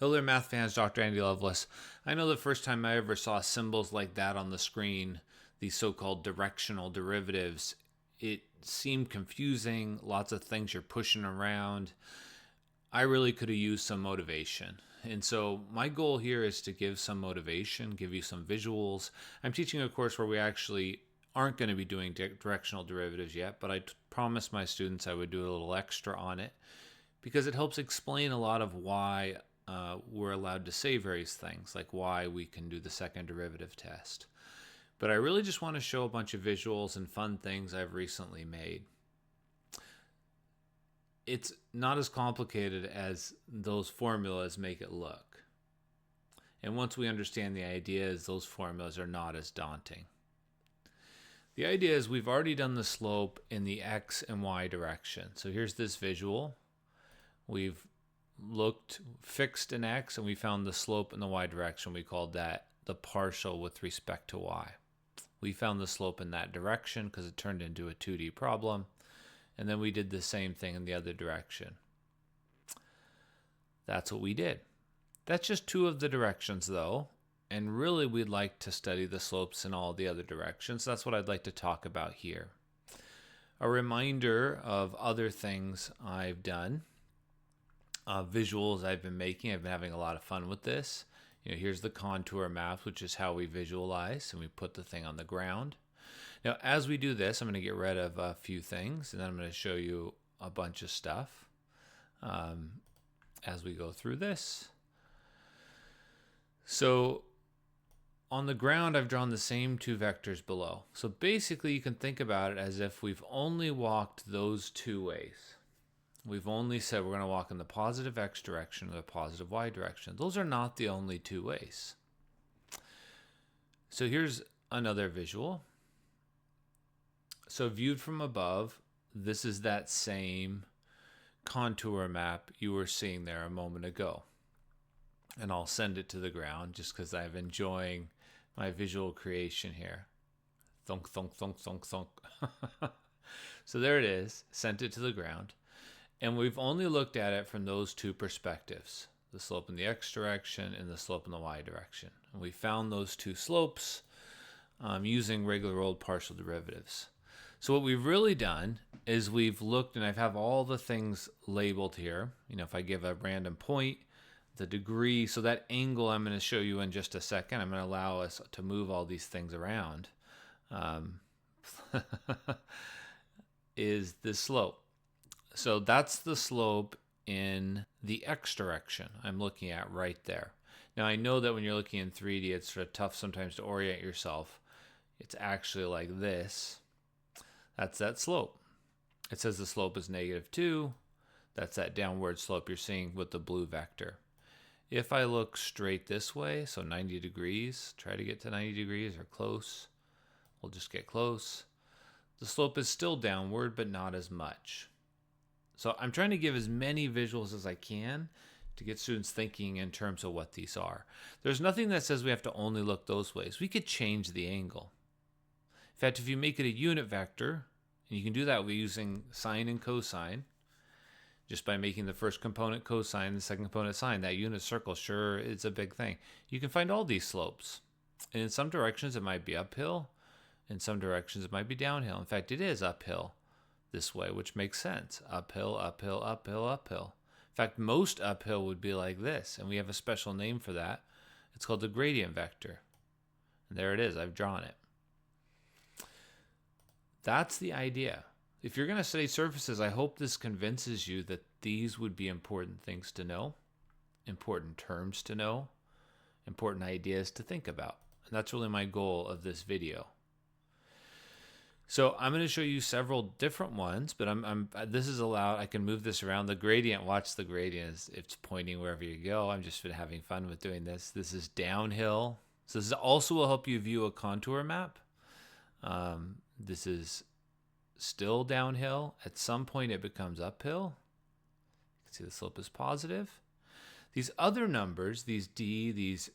Hello there, math fans. Dr. Andy Lovelace. I know the first time I ever saw symbols like that on the screen, these so-called directional derivatives, it seemed confusing, lots of things you're pushing around. I really could have used some motivation. And so my goal here is to give some motivation, give you some visuals. I'm teaching a course where we actually aren't going to be doing directional derivatives yet, but I promised my students I would do a little extra on it because it helps explain a lot of why we're allowed to say various things, like why we can do the second derivative test. But I really just want to show a bunch of visuals and fun things I've recently made. It's not as complicated as those formulas make it look. And once we understand the ideas, those formulas are not as daunting. The idea is we've already done the slope in the x and y direction. So here's this visual. We've fixed an x, and we found the slope in the y direction. We called that the partial with respect to y. We found the slope in that direction because it turned into a 2D problem. And then we did the same thing in the other direction. That's what we did. That's just two of the directions, though. And really, we'd like to study the slopes in all the other directions. That's what I'd like to talk about here. A reminder of other things I've done. Visuals I've been making. I've been having a lot of fun with this. Here's the contour map, which is how we visualize, and we put the thing on the ground. Now, as we do this, I'm going to get rid of a few things, and then I'm going to show you a bunch of stuff as we go through this. So on the ground, I've drawn the same two vectors below. So basically, you can think about it as if we've only walked those two ways. We've only said we're going to walk in the positive x direction or the positive y direction. Those are not the only two ways. So here's another visual. So viewed from above, this is that same contour map you were seeing there a moment ago. And I'll send it to the ground just because I'm enjoying my visual creation here. Thunk, thunk, thunk, thunk, thunk. So there it is, sent it to the ground. And we've only looked at it from those two perspectives, the slope in the x direction and the slope in the y direction. And we found those two slopes using regular old partial derivatives. So what we've really done is we've looked, and I have all the things labeled here. If I give a random point, the degree, so that angle I'm going to show you in just a second. I'm going to allow us to move all these things around, is the slope. So that's the slope in the x direction I'm looking at right there. Now I know that when you're looking in 3D, it's sort of tough sometimes to orient yourself. It's actually like this. That's that slope. It says the slope is -2. That's that downward slope you're seeing with the blue vector. If I look straight this way, so 90 degrees, try to get to 90 degrees or close. We'll just get close. The slope is still downward, but not as much. So I'm trying to give as many visuals as I can to get students thinking in terms of what these are. There's nothing that says we have to only look those ways. We could change the angle. In fact, if you make it a unit vector, and you can do that with using sine and cosine, just by making the first component cosine and the second component sine, that unit circle, sure, it's a big thing. You can find all these slopes. And in some directions, it might be uphill. In some directions, it might be downhill. In fact, it is uphill this way, which makes sense. Uphill, uphill, uphill, uphill. In fact, most uphill would be like this, and we have a special name for that. It's called the gradient vector. And there it is. I've drawn it. That's the idea. If you're going to study surfaces, I hope this convinces you that these would be important things to know, important terms to know, important ideas to think about. And that's really my goal of this video. So I'm going to show you several different ones, but this is allowed. I can move this around. The gradient, watch the gradient. It's pointing wherever you go. I'm just having fun with doing this. This is downhill. So this also will help you view a contour map. This is still downhill. At some point, it becomes uphill. You can see the slope is positive. These other numbers, these d, these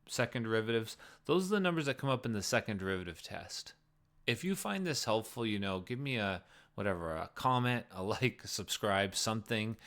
second derivatives, those are the numbers that come up in the second derivative test. If you find this helpful, give me a comment, a like, subscribe, something.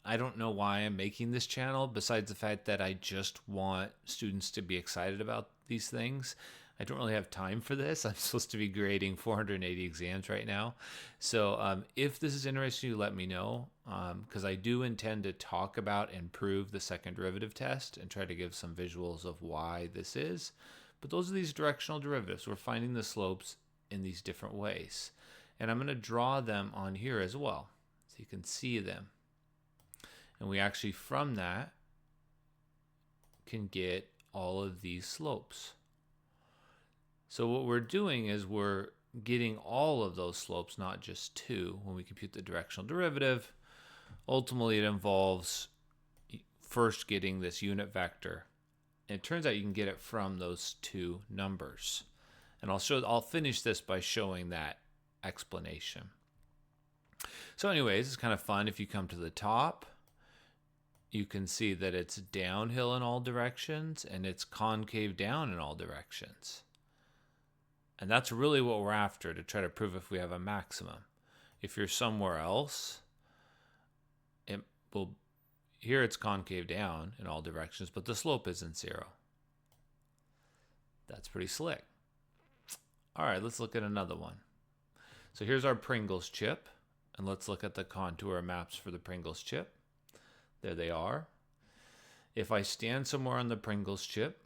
I don't know why I'm making this channel, besides the fact that I just want students to be excited about these things. I don't really have time for this. I'm supposed to be grading 480 exams right now. So if this is interesting, you let me know, because I do intend to talk about and prove the second derivative test and try to give some visuals of why this is. But those are these directional derivatives. We're finding the slopes in these different ways. And I'm going to draw them on here as well, so you can see them. And we actually, from that, can get all of these slopes. So what we're doing is we're getting all of those slopes, not just two, when we compute the directional derivative. Ultimately, it involves first getting this unit vector. And it turns out you can get it from those two numbers. And I'll finish this by showing that explanation. So anyways, it's kind of fun. If you come to the top, you can see that it's downhill in all directions and it's concave down in all directions. And that's really what we're after, to try to prove if we have a maximum. If you're somewhere else, here it's concave down in all directions, but the slope isn't 0. That's pretty slick. All right, let's look at another one. So here's our Pringles chip, and let's look at the contour maps for the Pringles chip. There they are. If I stand somewhere on the Pringles chip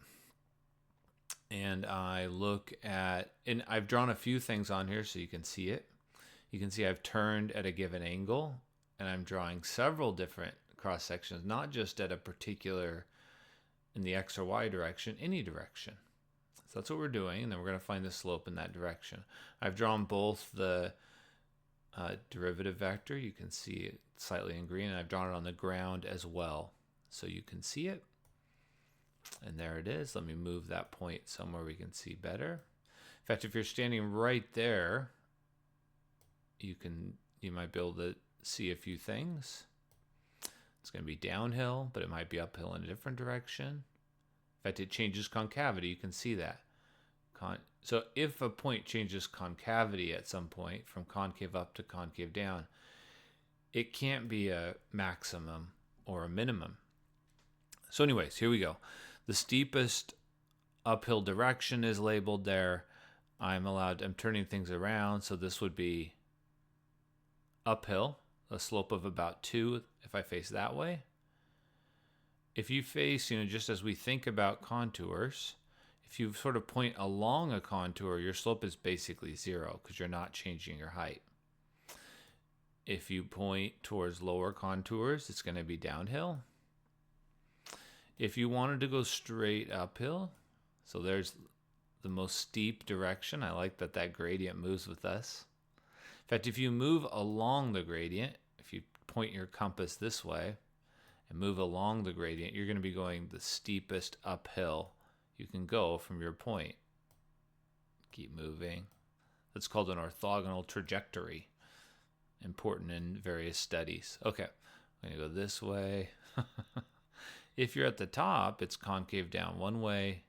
and I look at, and I've drawn a few things on here so you can see it. You can see I've turned at a given angle, and I'm drawing several different cross sections, not just at a particular, in the X or Y direction, any direction. So that's what we're doing, and then we're going to find the slope in that direction. I've drawn both the derivative vector, you can see it slightly in green, and I've drawn it on the ground as well, so you can see it. And there it is. Let me move that point somewhere we can see better. In fact, if you're standing right there, you might be able to see a few things. It's going to be downhill, but it might be uphill in a different direction. In fact, it changes concavity. You can see that. So if a point changes concavity at some point, from concave up to concave down, it can't be a maximum or a minimum. So anyways, here we go. The steepest uphill direction is labeled there. I'm turning things around, so this would be uphill, a slope of about 2 if I face that way. If you face, just as we think about contours, if you sort of point along a contour, your slope is basically 0 because you're not changing your height. If you point towards lower contours, it's going to be downhill. If you wanted to go straight uphill, so there's the most steep direction. I like that gradient moves with us. In fact, if you move along the gradient, if you point your compass this way and move along the gradient, you're going to be going the steepest uphill you can go from your point. Keep moving. That's called an orthogonal trajectory. Important in various studies. Okay, I'm going to go this way. If you're at the top, it's concave down one way.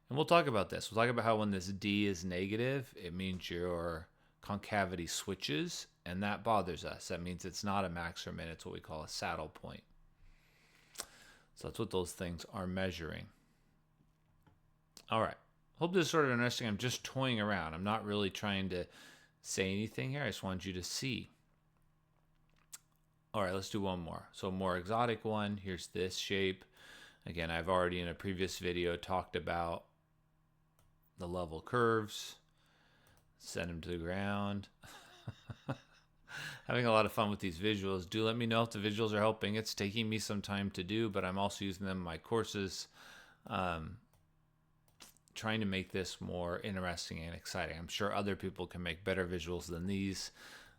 And we'll talk about this. We'll talk about how when this D is negative, it means your concavity switches, and that bothers us. That means it's not a max or min. It's what we call a saddle point. So that's what those things are measuring. All right. Hope this is sort of interesting. I'm just toying around. I'm not really trying to say anything here. I just want you to see. All right, let's do one more. So a more exotic one. Here's this shape. Again, I've already in a previous video talked about the level curves. Send them to the ground. Having a lot of fun with these visuals. Do let me know if the visuals are helping. It's taking me some time to do, but I'm also using them in my courses. Trying to make this more interesting and exciting. I'm sure other people can make better visuals than these,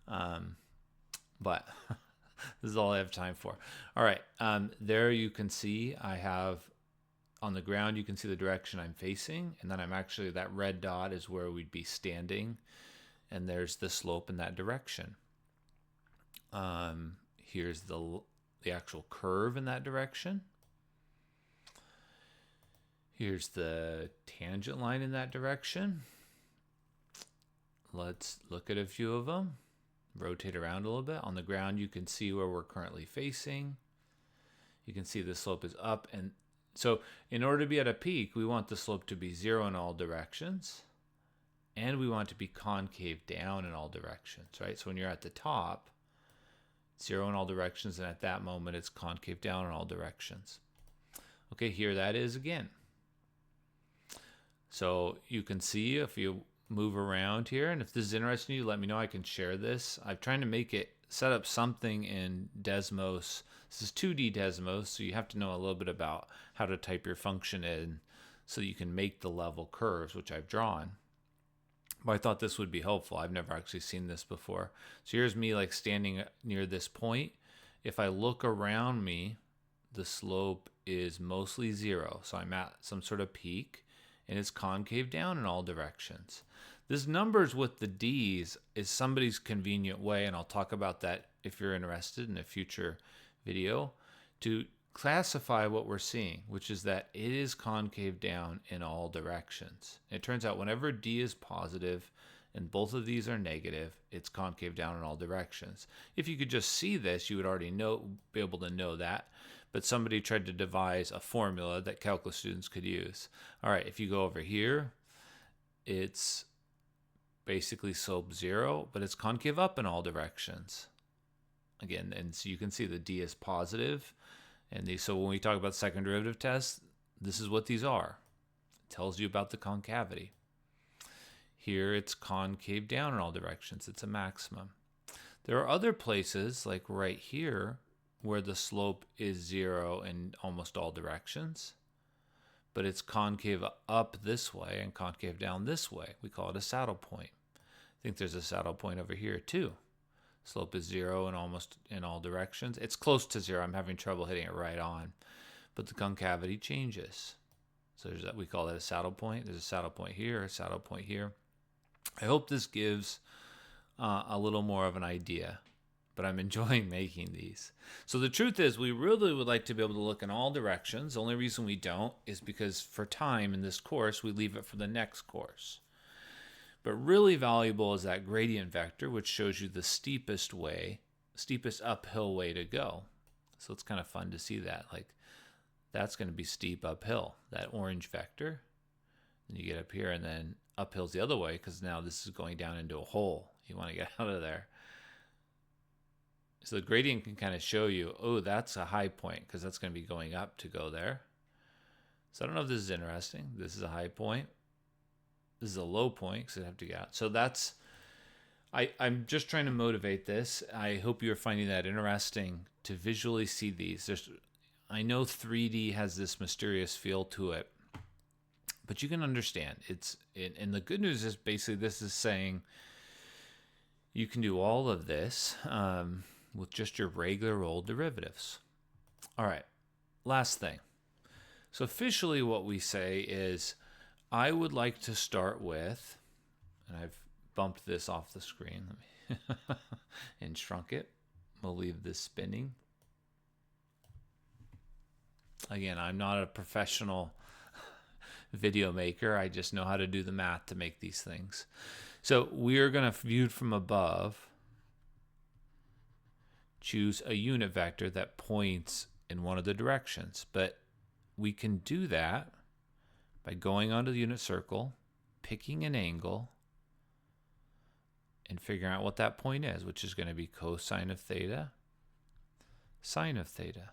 but this is all I have time for. All right, there you can see I have on the ground, you can see the direction I'm facing, and then I'm actually, that red dot is where we'd be standing, and there's the slope in that direction. Here's the actual curve in that direction. Here's the tangent line in that direction. Let's look at a few of them. rotate around a little bit. On the ground, you can see where we're currently facing. You can see the slope is up. And so in order to be at a peak, we want the slope to be 0 in all directions. And we want it to be concave down in all directions, right? So when you're at the top, 0 in all directions, and at that moment, it's concave down in all directions. Okay, here that is again. So you can see if you move around here, and if this is interesting to you, let me know. I can share this. I'm trying to make it set up something in Desmos. This is 2D Desmos, so you have to know a little bit about how to type your function in so you can make the level curves, which I've drawn. But I thought this would be helpful. I've never actually seen this before. So here's me like standing near this point. If I look around me, the slope is mostly 0. So I'm at some sort of peak, and it's concave down in all directions. This numbers with the D's is somebody's convenient way, and I'll talk about that if you're interested in a future video, to classify what we're seeing, which is that it is concave down in all directions. It turns out whenever D is positive and both of these are negative, it's concave down in all directions. If you could just see this, you would already be able to know that. But somebody tried to devise a formula that calculus students could use. All right, if you go over here, it's basically slope 0, but it's concave up in all directions. Again, and so you can see the D is positive. And so when we talk about second derivative tests, this is what these are. It tells you about the concavity. Here it's concave down in all directions. It's a maximum. There are other places, like right here, where the slope is 0 in almost all directions, but it's concave up this way and concave down this way. We call it a saddle point. I think there's a saddle point over here too. Slope is 0 in almost in all directions. It's close to 0. I'm having trouble hitting it right on, but the concavity changes. So there's that, we call that a saddle point. There's a saddle point here, a saddle point here. I hope this gives a little more of an idea, but I'm enjoying making these. So the truth is, we really would like to be able to look in all directions. The only reason we don't is because for time in this course, we leave it for the next course. But really valuable is that gradient vector, which shows you the steepest uphill way to go. So it's kind of fun to see that. Like, that's going to be steep uphill, that orange vector. And you get up here, and then uphill's the other way, because now this is going down into a hole. You want to get out of there. So the gradient can kind of show you, oh, that's a high point, because that's going to be going up to go there. So I don't know if this is interesting. This is a high point. This is a low point, because I have to get out. So that's, I'm just trying to motivate this. I hope you're finding that interesting to visually see these. I know 3D has this mysterious feel to it, but you can understand. And the good news is basically this is saying you can do all of this with just your regular old derivatives. All right, last thing. So officially what we say is, I would like to start with, and I've bumped this off the screen and shrunk it. We'll leave this spinning. Again, I'm not a professional video maker. I just know how to do the math to make these things. So we are going to, viewed from above, choose a unit vector that points in one of the directions. But we can do that by going onto the unit circle, picking an angle, and figuring out what that point is, which is going to be cosine of theta, sine of theta.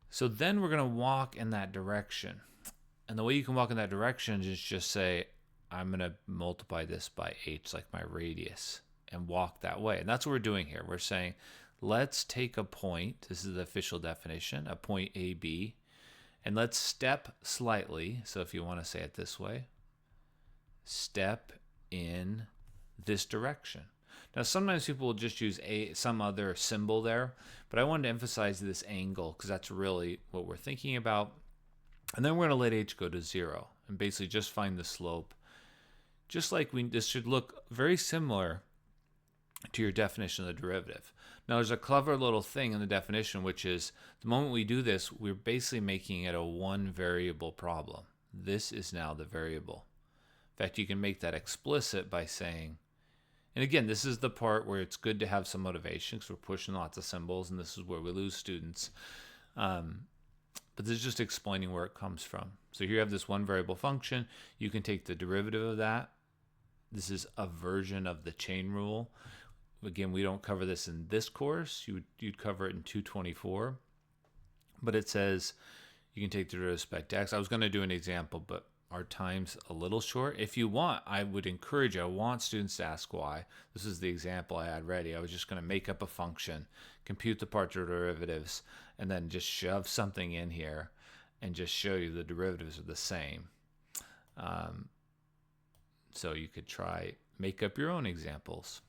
So then we're going to walk in that direction. And the way you can walk in that direction is just say, I'm going to multiply this by h, like my radius, and walk that way. And that's what we're doing here. We're saying, let's take a point. This is the official definition, a point AB. And let's step slightly. So if you want to say it this way, step in this direction. Now, sometimes people will just use some other symbol there, but I wanted to emphasize this angle because that's really what we're thinking about. And then we're going to let h go to 0 and basically just find the slope. Just like this should look very similar to your definition of the derivative. Now, there's a clever little thing in the definition, which is the moment we do this, we're basically making it a one variable problem. This is now the variable. In fact, you can make that explicit by saying And again, this is the part where it's good to have some motivation because we're pushing lots of symbols, and this is where we lose students. But this is just explaining where it comes from. So here you have this one variable function. You can take the derivative of that. This is a version of the chain rule. Again, we don't cover this in this course. You'd cover it in 224. But it says you can take the derivative with respect to x. I was going to do an example, but our time's a little short. If you want, I would encourage you. I want students to ask why. This is the example I had ready. I was just going to make up a function, compute the partial derivatives, and then just shove something in here and just show you the derivatives are the same. So you could try make up your own examples.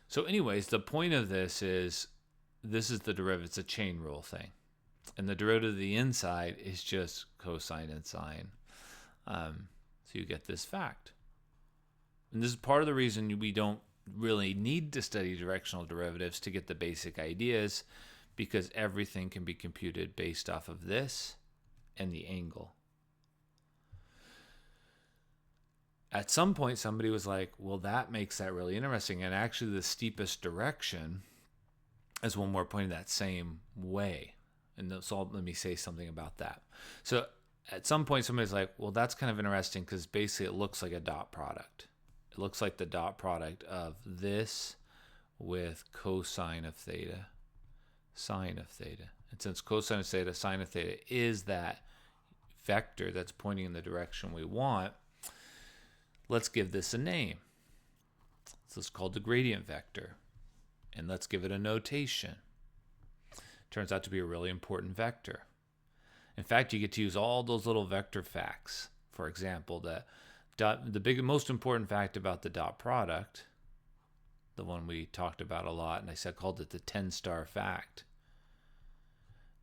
So anyways, the point of this is the derivative. It's a chain rule thing. And the derivative of the inside is just cosine and sine. So you get this fact. And this is part of the reason we don't really need to study directional derivatives to get the basic ideas, because everything can be computed based off of this and the angle. At some point, somebody was like, well, that makes that really interesting. And actually, the steepest direction is when we're pointing that same way. And so let me say something about that. So at some point, somebody's like, well, that's kind of interesting because basically it looks like a dot product. It looks like the dot product of this with cosine of theta, sine of theta. And since cosine of theta, sine of theta is that vector that's pointing in the direction we want, let's give this a name. So it's called the gradient vector. And let's give it a notation. Turns out to be a really important vector. In fact, you get to use all those little vector facts. For example, the most important fact about the dot product, the one we talked about a lot, and I called it the 10-star fact,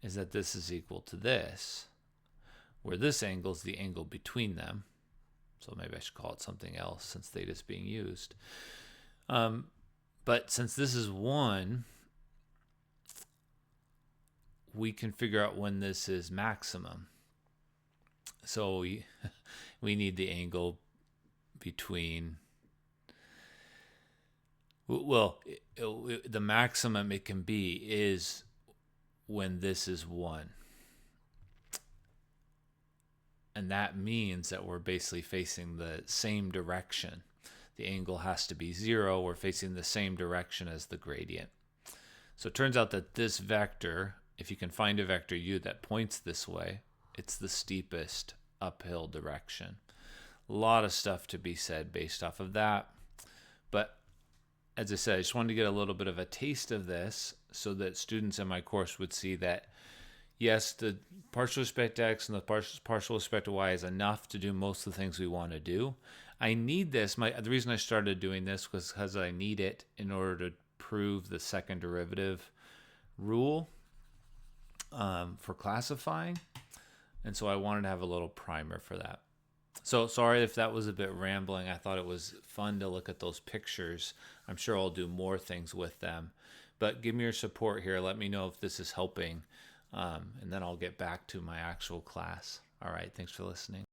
is that this is equal to this, where this angle is the angle between them. So maybe I should call it something else since theta is being used. But since this is 1, we can figure out when this is maximum. So we need the angle between, well, the maximum it can be is when this is 1. And that means that we're basically facing the same direction. The angle has to be 0. We're facing the same direction as the gradient. So it turns out that this vector, if you can find a vector u that points this way, it's the steepest uphill direction. A lot of stuff to be said based off of that. But as I said, I just wanted to get a little bit of a taste of this so that students in my course would see that, yes, the partial respect to x and the partial respect to y is enough to do most of the things we want to do. I need this. The reason I started doing this was because I need it in order to prove the second derivative rule for classifying. And so I wanted to have a little primer for that. So sorry if that was a bit rambling. I thought it was fun to look at those pictures. I'm sure I'll do more things with them. But give me your support here. Let me know if this is helping. And then I'll get back to my actual class. All right. Thanks for listening.